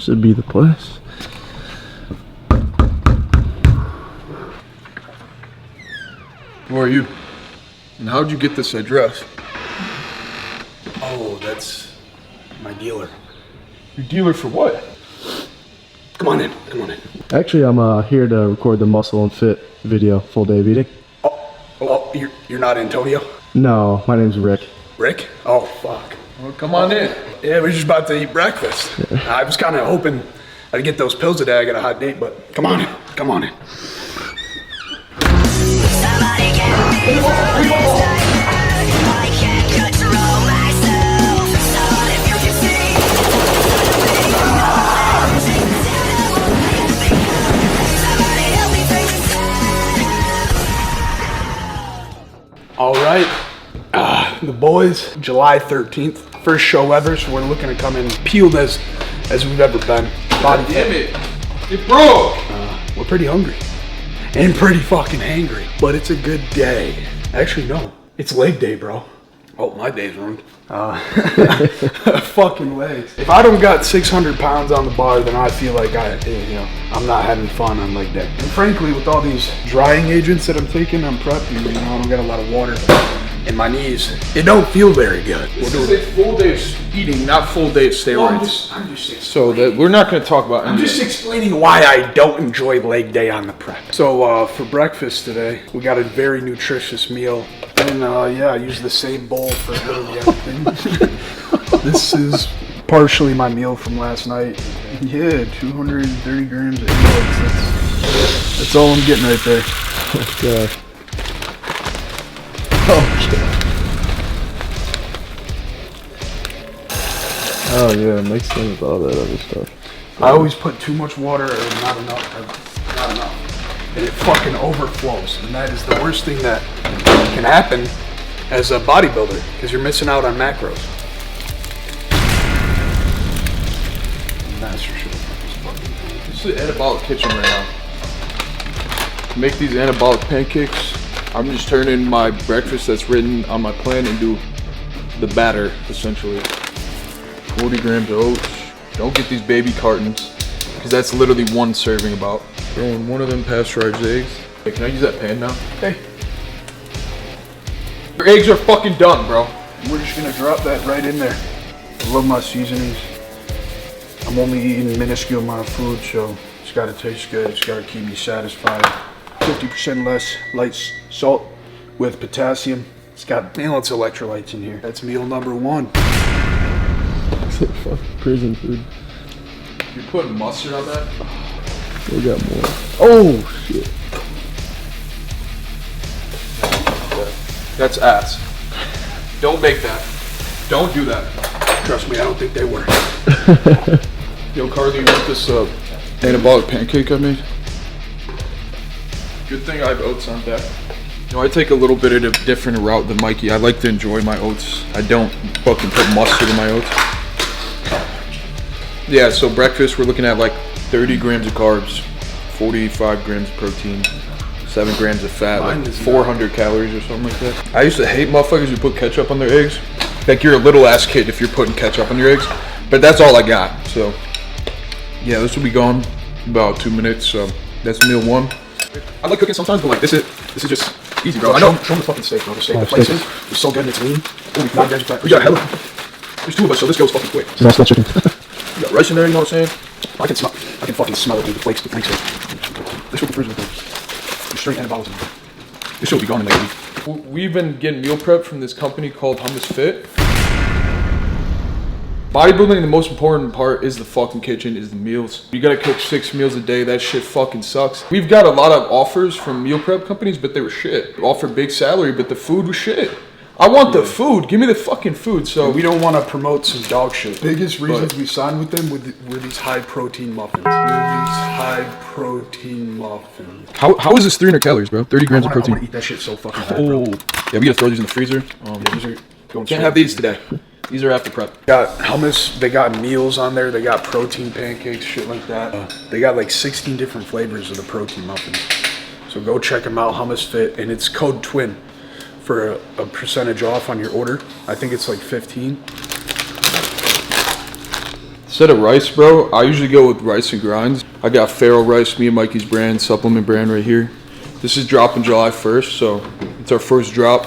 Should be the place. Who are you? And how'd you get this address? Oh, that's my dealer. Your dealer for what? Come on in, come on in. Actually, I'm here to record the Muscle and Fit video, full day beating. Oh, you're not Antonio? No, my name's Rick. Rick? Oh, fuck. Well, come on in. Yeah, we're just about to eat breakfast. I was kind of hoping I'd get those pills today. I got a hot date, but come on in, come on in. Somebody get me I can't control myself. Not if you can see. Somebody help me take this. All right, the boys, July 13th, first show ever, so we're looking to come in peeled as we've ever been. God damn it. It broke. We're pretty hungry and pretty fucking hangry, but it's a good day. Actually, no, it's leg day, bro. Oh, my day's ruined. Fucking legs. If I don't got 600 pounds on the bar, then I feel like I'm not having fun on leg day. And frankly, with all these drying agents that I'm taking, I'm prepping, I don't get a lot of water in my knees. It don't feel very good. This is a full day of eating, not full day of steroids. I'm just So that we're not going to talk about. I'm just explaining why I don't enjoy leg day on the prep. So for breakfast today, we got a very nutritious meal. And yeah, I use the same bowl for literally everything. This is partially my meal from last night. Yeah, 230 grams of eggs. That's all I'm getting right there. Okay. Oh yeah, it makes sense with all that other stuff. I always put too much water or not enough. And it fucking overflows. And that is the worst thing that can happen as a bodybuilder, because you're missing out on macros. That's for sure. This is an anabolic kitchen right now. To make these anabolic pancakes, I'm just turning my breakfast that's written on my plan into the batter, essentially. 40 grams of oats. Don't get these baby cartons, because that's literally one serving about. Throwing one of them pasteurized eggs. Hey, can I use that pan now? Hey, Your eggs are fucking done, bro. we're just gonna drop that right in there. I love my seasonings. I'm only eating a minuscule amount of food, so it's gotta taste good. It's gotta keep me satisfied. 50% less light salt with potassium. It's got its electrolytes in here. That's meal number one. It's like fucking prison food. You're putting mustard on that? We got more. Oh shit. That's ass. Don't make that. Don't do that. Trust me, I don't think they work. Yo, Carly, you want this anabolic pancake I made? Good thing I have oats on deck. You know, I take a little bit of a different route than Mikey. I like to enjoy my oats. I don't fucking put mustard in my oats. Yeah, so breakfast, we're looking at like 30 grams of carbs, 45 grams of protein, 7 grams of fat, like 400 calories or something like that. I used to hate motherfuckers who put ketchup on their eggs. Like, you're a little ass kid if you're putting ketchup on your eggs. But that's all I got, so. Yeah, this will be gone in about 2 minutes, so that's meal one. I like cooking sometimes, but like this is just easy, bro. I know. Show them the fucking steak, bro. The steak, the place is so good and it's lean. Holy 9 grams of fat. We got hella. There's 2 of us, so this goes fucking quick. It's not chicken. You got rice in there, you know what I'm saying? I can fucking smell it, dude. The flakes. This will be freezing. There's straight anabolics in there. This will be gone in like a week. We've been getting meal prep from this company called Hummus Fit. Bodybuilding, the most important part is the fucking kitchen, is the meals. You gotta cook 6 meals a day, that shit fucking sucks. We've got a lot of offers from meal prep companies, but they were shit. Offer big salary, but the food was shit. I want the food, give me the fucking food, so. We don't want to promote some dog shit. Biggest reasons we signed with them were these high protein muffins. How is this 300 calories, bro? 30 grams of I protein. want to eat that shit so fucking bad, bro. Yeah, we gotta throw these in the freezer. These are going Can't have these today. These are after prep. Got hummus, they got meals on there, they got protein pancakes, shit like that. They got like 16 different flavors of the protein muffins. So go check them out, Hummus Fit, and it's code TWIN for a percentage off on your order. I think it's like 15. Instead of rice, bro, I usually go with rice and grinds. I got Farrell Rice, me and Mikey's brand, supplement brand right here. This is dropping July 1st, so it's our first drop.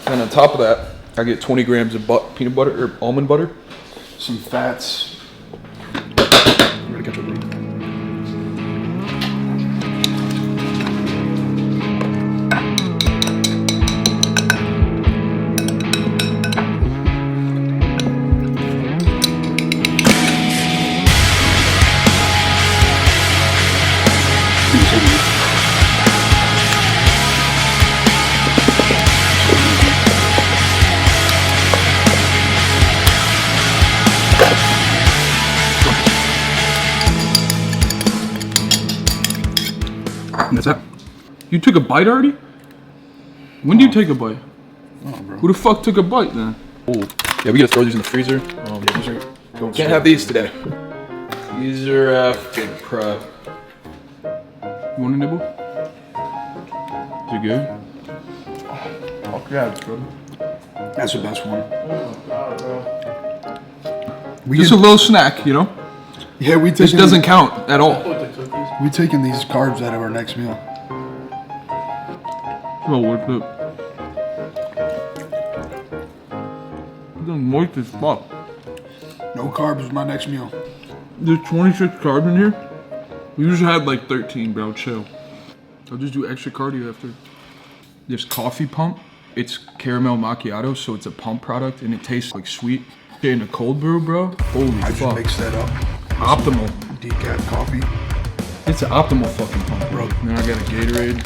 And on top of that, I get 20 grams of peanut butter or almond butter. Some fats. I'm gonna get the lead. And that's that. You took a bite already? When do you take a bite? Oh, bro. Who the fuck took a bite then? Oh, yeah, we gotta throw these in the freezer. Can't have these today. These are after prep. You want a nibble? Is it good? Oh, yeah, it's good. That's the best one. Just a little snack, you know? Yeah, This doesn't count at all. We taking these carbs out of our next meal. Well worth it. It's moist as fuck. No carbs is my next meal. There's 26 carbs in here. We usually have like 13, bro. Chill. I'll just do extra cardio after. This coffee pump. It's caramel macchiato, so it's a pump product, and it tastes like sweet. In a cold brew, bro. Holy I just fuck. mixed that up. Optimal. Decaf coffee. It's an optimal fucking pump, bro. Then I got a Gatorade,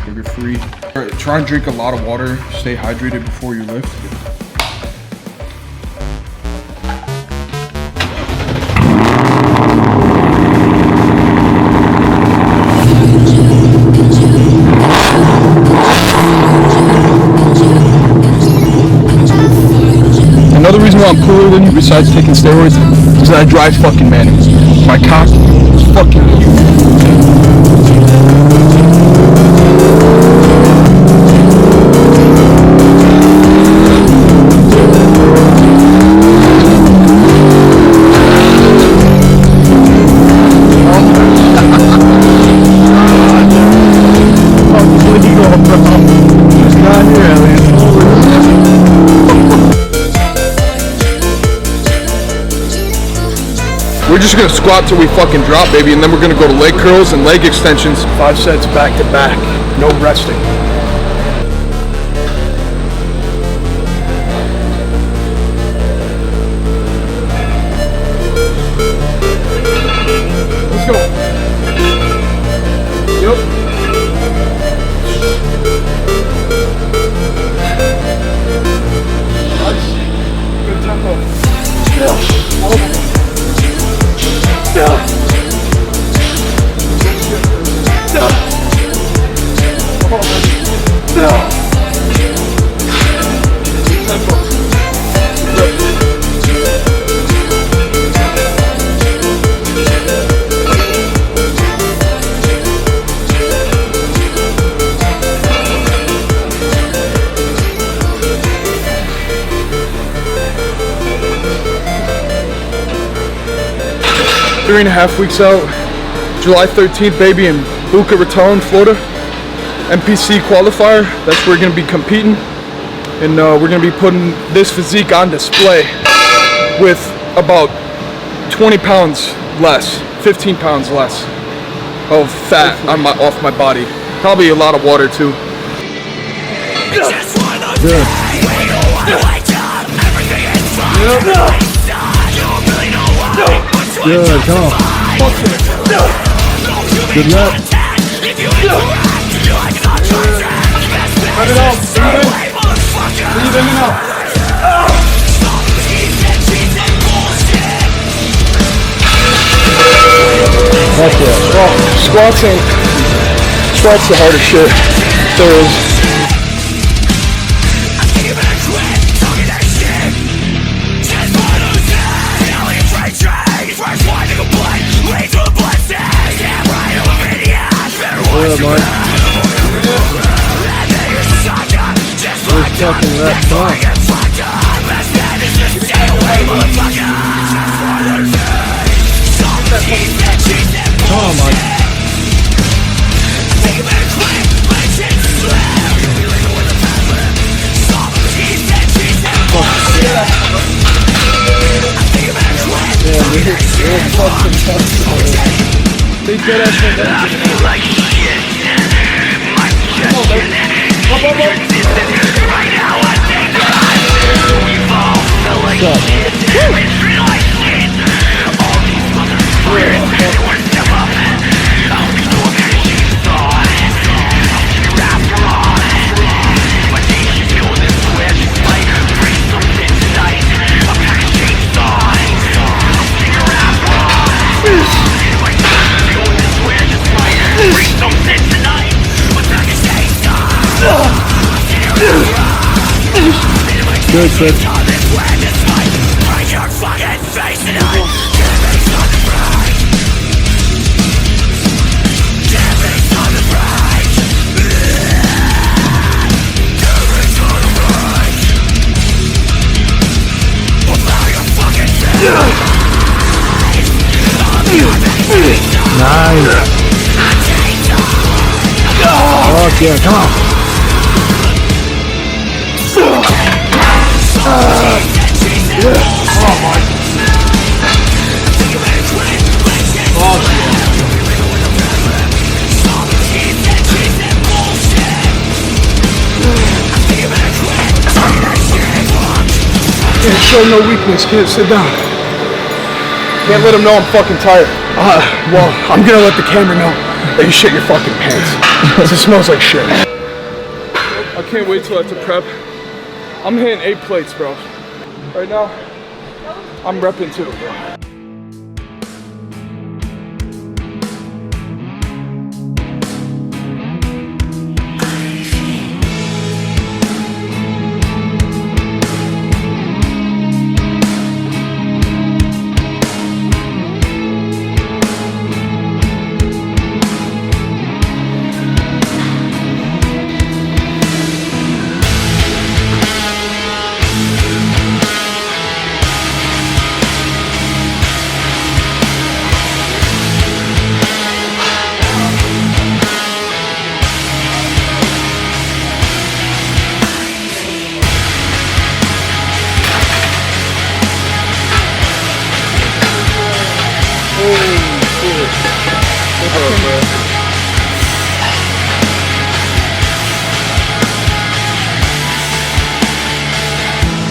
sugar free. All right, try and drink a lot of water. Stay hydrated before you lift. Another reason why I'm cooler than you, besides taking steroids, is that I drive fucking Mannings. My cock is fucking huge. We're just gonna squat till we fucking drop, baby, and then we're gonna go to leg curls and leg extensions. 5 sets back to back. No resting. Let's go. Yep. Good tempo. Three and a half weeks out, July 13th, baby, in Boca Raton, Florida. NPC qualifier, that's where we're gonna be competing. And we're gonna be putting this physique on display with about 20 pounds less, 15 pounds less of fat on off my body. Probably a lot of water too. Good, come on. Good luck. Cut it off. Breathe in and out. That's it. Squats the hardest shit there is. What up, Mike? Where's fucking that song? fucking testicles. They dead ass right there. Come on, baby. Good, Sid. Nice. Oh yeah, come on. Can't show no weakness, kid. Sit down. Can't let him know I'm fucking tired. Well, I'm gonna let the camera know that you shit your fucking pants. It smells like shit. I can't wait till after prep. I'm hitting 8 plates, bro. Right now, I'm repping too, bro.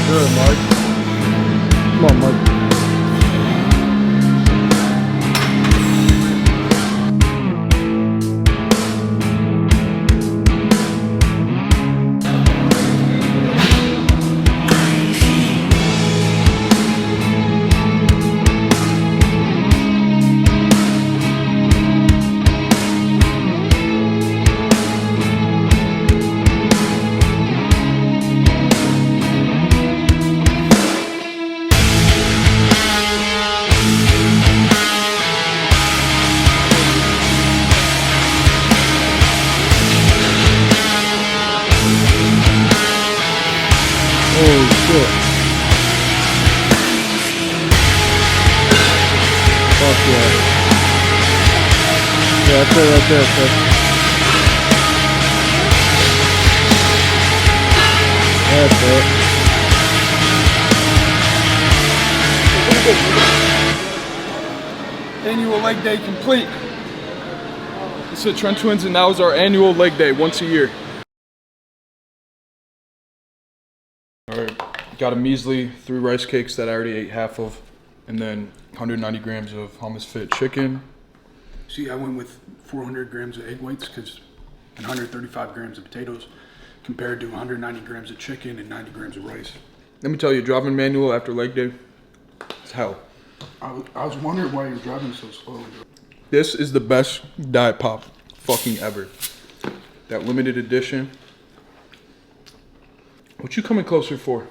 Good, Mark. Come on, Mark. Oh shit. Fuck yeah. Yeah, that's it right there, Chris. That's it. Annual leg day complete. This is Trent Twins, and now is our annual leg day once a year. Alright, got a measly 3 rice cakes that I already ate half of, and then 190 grams of hummus fit chicken. See, I went with 400 grams of egg whites and 135 grams of potatoes compared to 190 grams of chicken and 90 grams of rice. Let me tell you, driving manual after leg day, it's hell. I was wondering why you're driving so slow. This is the best diet pop fucking ever. That limited edition. What you coming closer for?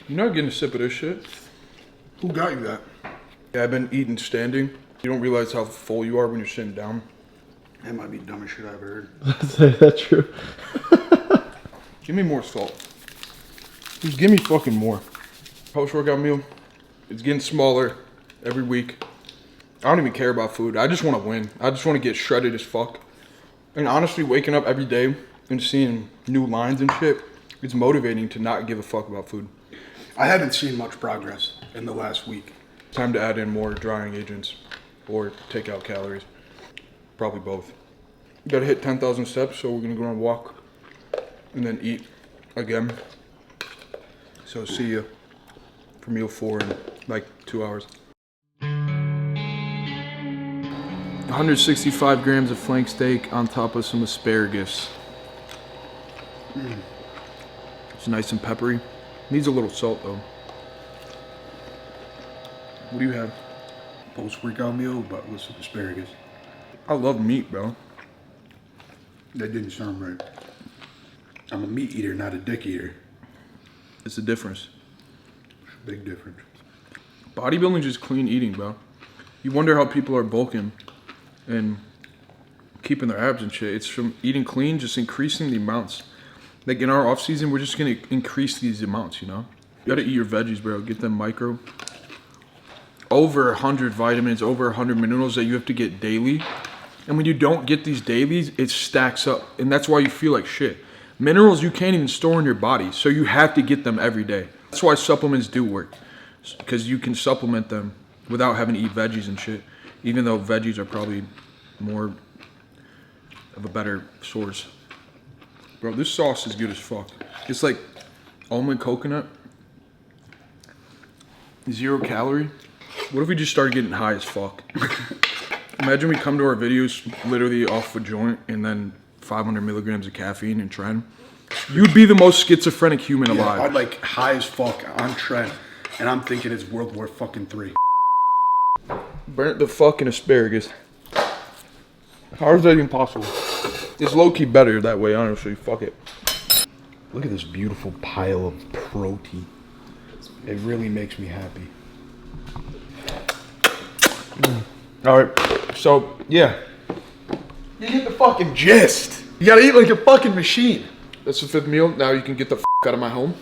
You're not getting a sip of this shit. Who got you that? Yeah, I've been eating standing. You don't realize how full you are when you're sitting down. That might be the dumbest shit I've ever heard. Is that true? Give me more salt. Just give me fucking more. Post-workout meal, it's getting smaller every week. I don't even care about food. I just want to win. I just want to get shredded as fuck. And honestly, waking up every day and seeing new lines and shit, it's motivating to not give a fuck about food. I haven't seen much progress in the last week. Time to add in more drying agents or take out calories. Probably both. You gotta hit 10,000 steps, so we're gonna go on a walk and then eat again. So see you for meal 4 in like 2 hours. 165 grams of flank steak on top of some asparagus. It's nice and peppery. Needs a little salt though. What do you have? Post-workout meal, but with some asparagus. I love meat, bro. That didn't sound right. I'm a meat eater, not a dick eater. It's the difference. Big difference. Bodybuilding is just clean eating, bro. You wonder how people are bulking and keeping their abs and shit. It's from eating clean, just increasing the amounts. Like in our off season, we're just gonna increase these amounts, you know? You gotta eat your veggies, bro. Get them micro. Over 100 vitamins, over 100 minerals that you have to get daily. And when you don't get these dailies, it stacks up. And that's why you feel like shit. Minerals you can't even store in your body, so you have to get them every day. That's why supplements do work. Because you can supplement them without having to eat veggies and shit. Even though veggies are probably more of a better source. Bro, this sauce is good as fuck. It's like almond coconut. 0 calorie. What if we just started getting high as fuck? Imagine we come to our videos literally off a joint and then 500 milligrams of caffeine and tren. You'd be the most schizophrenic human alive. I'd like high as fuck on tren, and I'm thinking it's World War fucking 3. Burnt the fucking asparagus. How is that even possible? It's low-key better that way, honestly. Fuck it. Look at this beautiful pile of protein. It really makes me happy. All right, so yeah, You get the fucking gist. You gotta eat like a fucking machine. that's the 5th meal. Now you can get the out of my home.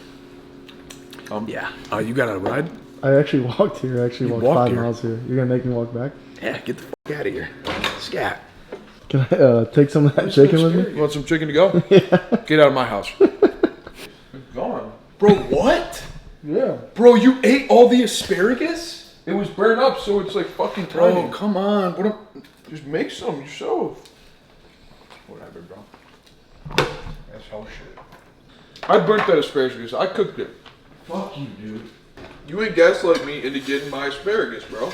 Yeah. You got a ride? I actually walked here. I actually walked walked 5 here? miles here. You're gonna make me walk back? Yeah, get the fuck out of here. Scat. Can I take some of that chicken with me? You want some chicken to go? Get out of my house. It's gone. Bro, what? Yeah. Bro, you ate all the asparagus? It was burned up, so it's like fucking Bro, tiny. come on. What Just make some yourself. Whatever, bro. That's hell shit. I burnt that asparagus. I cooked it. Fuck you, dude. You ain't gaslight me into getting my asparagus, bro.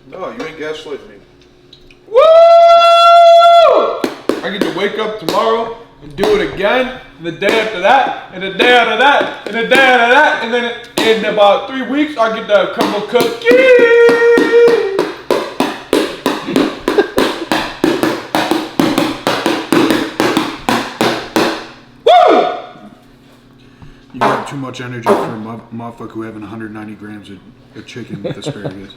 No, you ain't gaslighting me. Woo! I get to wake up tomorrow and do it again, and the day after that, and the day after that, and the day after that, and then in about 3 weeks, I get to have a couple cookies. You got too much energy for a motherfucker who having 190 grams of chicken with asparagus.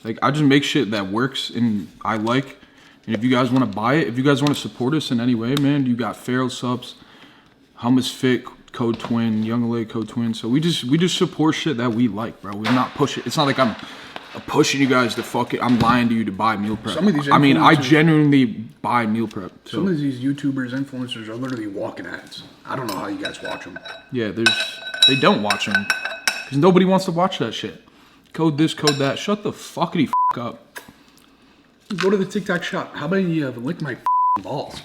Like, I just make shit that works and I like. And if you guys want to buy it, if you guys want to support us in any way, man, you got Feral Subs, Hummus Fit, Code Twin, Young LA Code Twin. So we just support shit that we like, bro. We're not pushing. It's not like I'm pushing you guys to fuck it. I'm lying to you to buy meal prep. Some of these I mean, I influencers- genuinely buy meal prep. So. Some of these YouTubers, influencers are literally walking ads. I don't know how you guys watch them. Yeah, they don't watch them because nobody wants to watch that shit. Code this, code that. Shut the fuckity up. Go to the TikTok shop. How about you lick my balls?